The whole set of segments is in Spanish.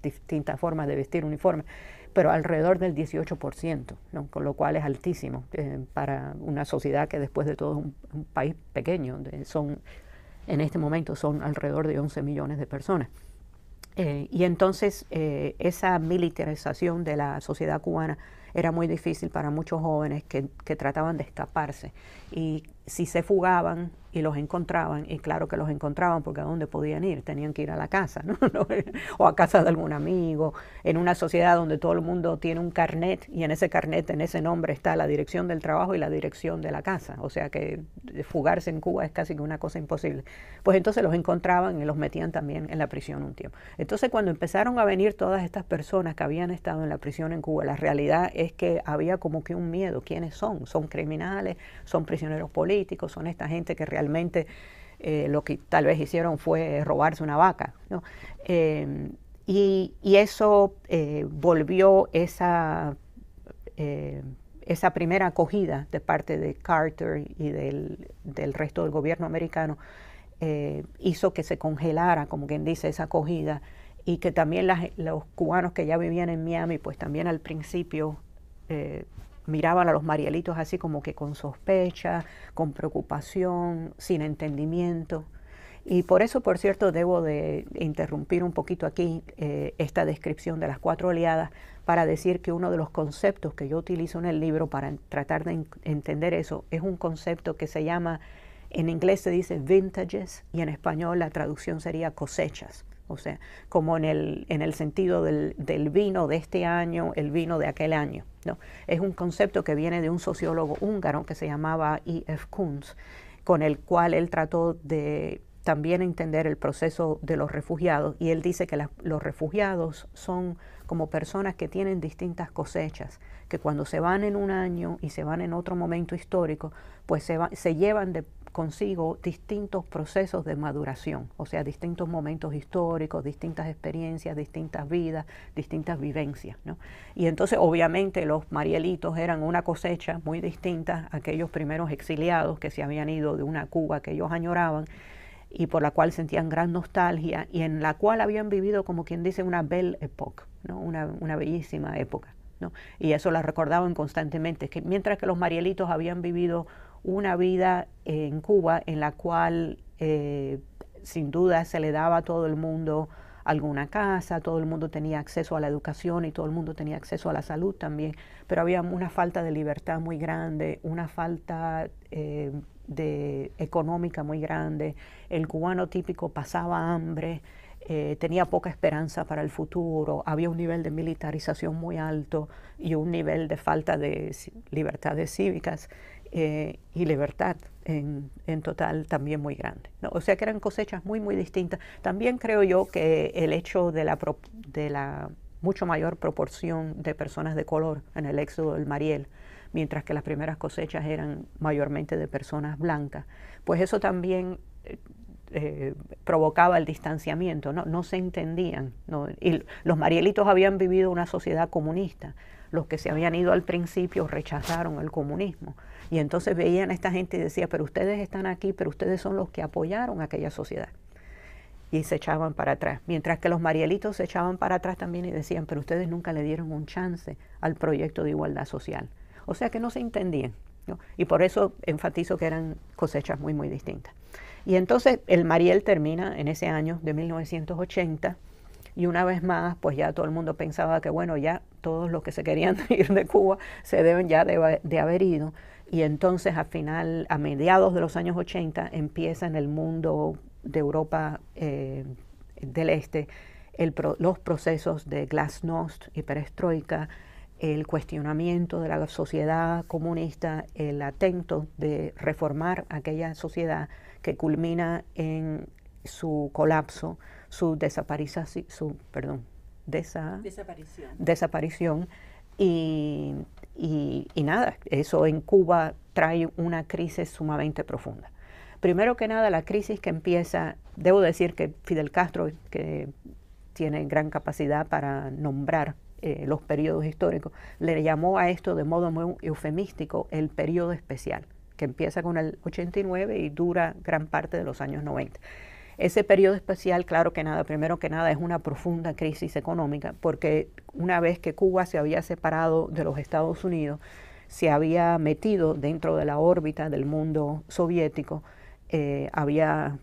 distintas formas de vestir uniforme, pero alrededor del 18%, ¿no? Con lo cual es altísimo para una sociedad que después de todo es un país pequeño, en este momento son alrededor de 11 millones de personas. Y entonces esa militarización de la sociedad cubana era muy difícil para muchos jóvenes que trataban de escaparse. Y si se fugaban y los encontraban, y claro que los encontraban porque a dónde podían ir, tenían que ir a la casa, ¿no? O a casa de algún amigo, en una sociedad donde todo el mundo tiene un carnet y en ese carnet, en ese nombre está la dirección del trabajo y la dirección de la casa, o sea que fugarse en Cuba es casi que una cosa imposible. Pues entonces los encontraban y los metían también en la prisión un tiempo. Entonces cuando empezaron a venir todas estas personas que habían estado en la prisión en Cuba, la realidad es que había como que un miedo. ¿Quiénes son? ¿Son criminales? ¿Son prisioneros políticos? ¿Son esta gente que realmente lo que tal vez hicieron fue robarse una vaca, ¿no? Y eso volvió esa primera acogida de parte de Carter y del resto del gobierno americano, hizo que se congelara, como quien dice, esa acogida, y que también los cubanos que ya vivían en Miami, pues también al principio miraban a los Marielitos así como que con sospecha, con preocupación, sin entendimiento. Y por eso, por cierto, debo de interrumpir un poquito aquí esta descripción de las 4 oleadas para decir que uno de los conceptos que yo utilizo en el libro para tratar de entender eso es un concepto que se llama, en inglés se dice vintages y en español la traducción sería cosechas. O sea, como en el sentido del vino de este año, el vino de aquel año, ¿no? Es un concepto que viene de un sociólogo húngaro que se llamaba E.F. Kunz, con el cual él trató de también entender el proceso de los refugiados, y él dice que los refugiados son como personas que tienen distintas cosechas, que cuando se van en un año y se van en otro momento histórico, pues se llevan consigo distintos procesos de maduración, o sea, distintos momentos históricos, distintas experiencias, distintas vidas, distintas vivencias, ¿no? Y entonces, obviamente, los Marielitos eran una cosecha muy distinta a aquellos primeros exiliados que se habían ido de una Cuba que ellos añoraban y por la cual sentían gran nostalgia y en la cual habían vivido, como quien dice, una belle époque, ¿no? Una bellísima época, ¿no? Y eso la recordaban constantemente, que mientras que los Marielitos habían vivido una vida en Cuba en la cual sin duda se le daba a todo el mundo alguna casa, todo el mundo tenía acceso a la educación y todo el mundo tenía acceso a la salud también, pero había una falta de libertad muy grande, una falta económica muy grande. El cubano típico pasaba hambre, tenía poca esperanza para el futuro, había un nivel de militarización muy alto y un nivel de falta de libertades cívicas y libertad en total también muy grande, ¿no? O sea que eran cosechas muy, muy distintas. También creo yo que el hecho de la mucho mayor proporción de personas de color en el éxodo del Mariel, mientras que las primeras cosechas eran mayormente de personas blancas, pues eso también provocaba el distanciamiento, ¿no? No se entendían, ¿no? Y los Marielitos habían vivido una sociedad comunista. Los que se habían ido al principio rechazaron el comunismo. Y entonces veían a esta gente y decía, pero ustedes están aquí, pero ustedes son los que apoyaron a aquella sociedad. Y se echaban para atrás. Mientras que los Marielitos se echaban para atrás también y decían, pero ustedes nunca le dieron un chance al proyecto de igualdad social. O sea que no se entendían, ¿no? Y por eso enfatizo que eran cosechas muy, muy distintas. Y entonces el Mariel termina en ese año de 1980 y una vez más, pues ya todo el mundo pensaba que bueno, ya todos los que se querían ir de Cuba se deben ya de haber ido. Y entonces a mediados de los años 80 empieza en el mundo de Europa del Este los procesos de glasnost y perestroika, el cuestionamiento de la sociedad comunista, el atento de reformar aquella sociedad que culmina en su colapso, su desaparición. Y nada, eso en Cuba trae una crisis sumamente profunda. Primero que nada, la crisis que empieza, debo decir que Fidel Castro, que tiene gran capacidad para nombrar los periodos históricos, le llamó a esto de modo muy eufemístico el periodo especial, que empieza con el 89 y dura gran parte de los años 90. Ese periodo especial, claro que nada, primero que nada es una profunda crisis económica, porque una vez que Cuba se había separado de los Estados Unidos, se había metido dentro de la órbita del mundo soviético, había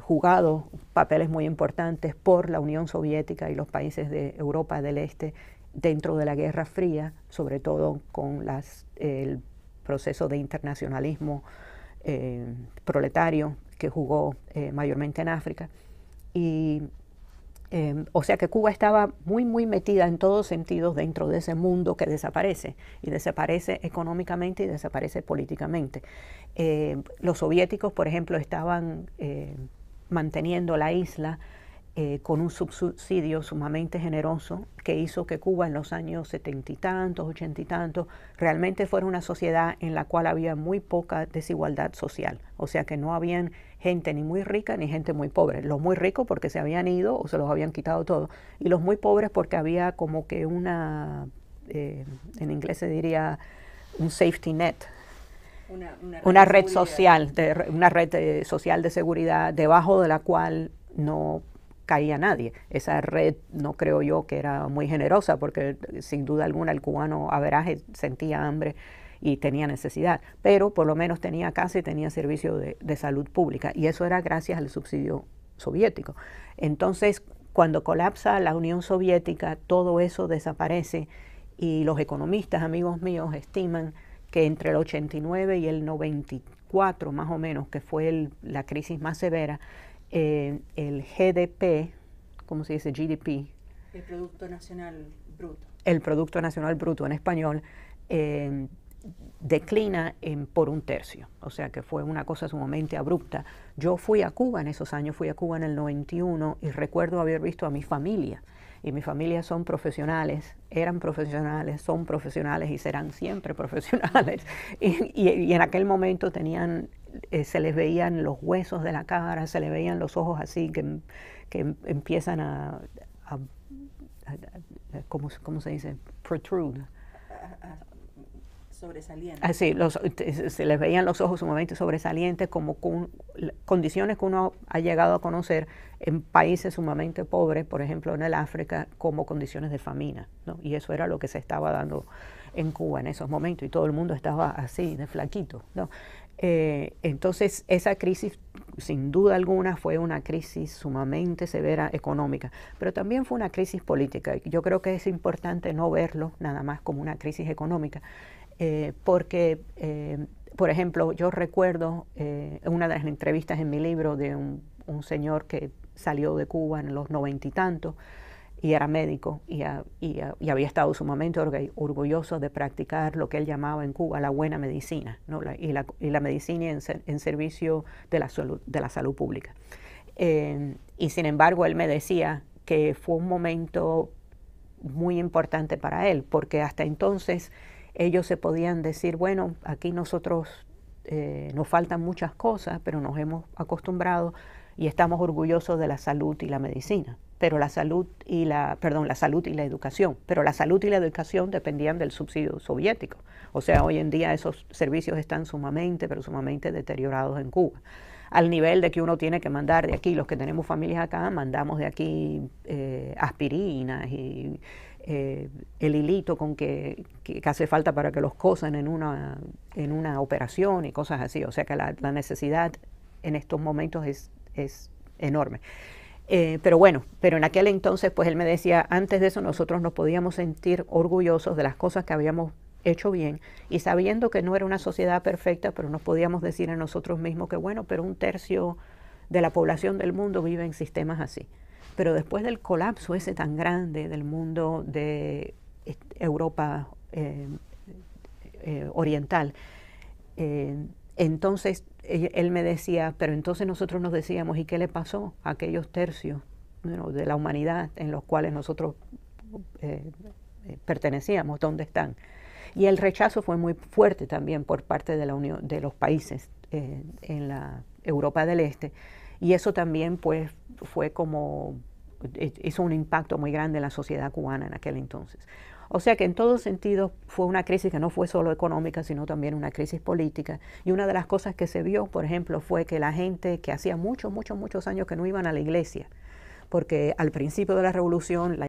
jugado papeles muy importantes por la Unión Soviética y los países de Europa del Este dentro de la Guerra Fría, sobre todo con el proceso de internacionalismo proletario que jugó mayormente en África. Y o sea que Cuba estaba muy, muy metida en todos sentidos dentro de ese mundo que desaparece, y desaparece económicamente y desaparece políticamente. Los soviéticos, por ejemplo, estaban manteniendo la isla con un subsidio sumamente generoso que hizo que Cuba en los años 70 y tantos, 80 y tantos, realmente fuera una sociedad en la cual había muy poca desigualdad social. O sea que no habían gente ni muy rica ni gente muy pobre. Los muy ricos porque se habían ido o se los habían quitado todo, y los muy pobres porque había como que en inglés se diría un safety net, una red social, una red social de seguridad debajo de la cual no caía nadie. Esa red no creo yo que era muy generosa, porque sin duda alguna el cubano averaje sentía hambre y tenía necesidad, pero por lo menos tenía casa y tenía servicio de salud pública, y eso era gracias al subsidio soviético. Entonces, cuando colapsa la Unión Soviética, todo eso desaparece, y los economistas, amigos míos, estiman que entre el 89 y el 94, más o menos, que fue la crisis más severa, el GDP, ¿cómo se dice? GDP. El Producto Nacional Bruto. El Producto Nacional Bruto en español declina por un tercio, o sea que fue una cosa sumamente abrupta. Yo fui a Cuba en esos años, fui a Cuba en el 91, y recuerdo haber visto a mi familia, y mi familia son profesionales, eran profesionales, son profesionales y serán siempre profesionales, y en aquel momento tenían, se les veían los huesos de la cara, se les veían los ojos así que empiezan ¿cómo se dice? Protrude. Sobresalientes. Así, se les veían los ojos sumamente sobresalientes, como con condiciones que uno ha llegado a conocer en países sumamente pobres, por ejemplo en el África, como condiciones de famina, ¿no? Y eso era lo que se estaba dando en Cuba en esos momentos, y todo el mundo estaba así, de flaquito, ¿no? Entonces, esa crisis, sin duda alguna, fue una crisis sumamente severa económica, pero también fue una crisis política. Yo creo que es importante no verlo nada más como una crisis económica, porque, por ejemplo, yo recuerdo una de las entrevistas en mi libro de un señor que salió de Cuba en los 90 y tantos, y era médico, y había estado sumamente orgulloso de practicar lo que él llamaba en Cuba la buena medicina, ¿no? y la medicina en servicio de la salud pública. Y sin embargo, él me decía que fue un momento muy importante para él, porque hasta entonces ellos se podían decir, bueno, aquí nosotros nos faltan muchas cosas, pero nos hemos acostumbrado y estamos orgullosos de la salud y la medicina, pero la salud y la educación, pero la salud y la educación dependían del subsidio soviético. O sea, hoy en día esos servicios están sumamente deteriorados en Cuba, al nivel de que uno tiene que mandar de aquí, los que tenemos familias acá, mandamos de aquí aspirinas y el hilito con que hace falta para que los cosan en una operación y cosas así. O sea que la necesidad en estos momentos es enorme. Pero bueno, pero en aquel entonces, pues él me decía, antes de eso nosotros nos podíamos sentir orgullosos de las cosas que habíamos hecho bien, y sabiendo que no era una sociedad perfecta, pero nos podíamos decir a nosotros mismos que bueno, pero un tercio de la población del mundo vive en sistemas así. Pero después del colapso ese tan grande del mundo de Europa oriental, entonces él me decía, pero entonces nosotros nos decíamos, ¿y qué le pasó a aquellos tercios de la humanidad en los cuales nosotros pertenecíamos? ¿Dónde están? Y el rechazo fue muy fuerte también por parte de la Unión, de los países en la Europa del Este, y eso también pues fue como hizo un impacto muy grande en la sociedad cubana en aquel entonces. O sea que en todo sentido fue una crisis que no fue solo económica, sino también una crisis política. Y una de las cosas que se vio, por ejemplo, fue que la gente que hacía muchos años que no iban a la iglesia, porque al principio de la revolución la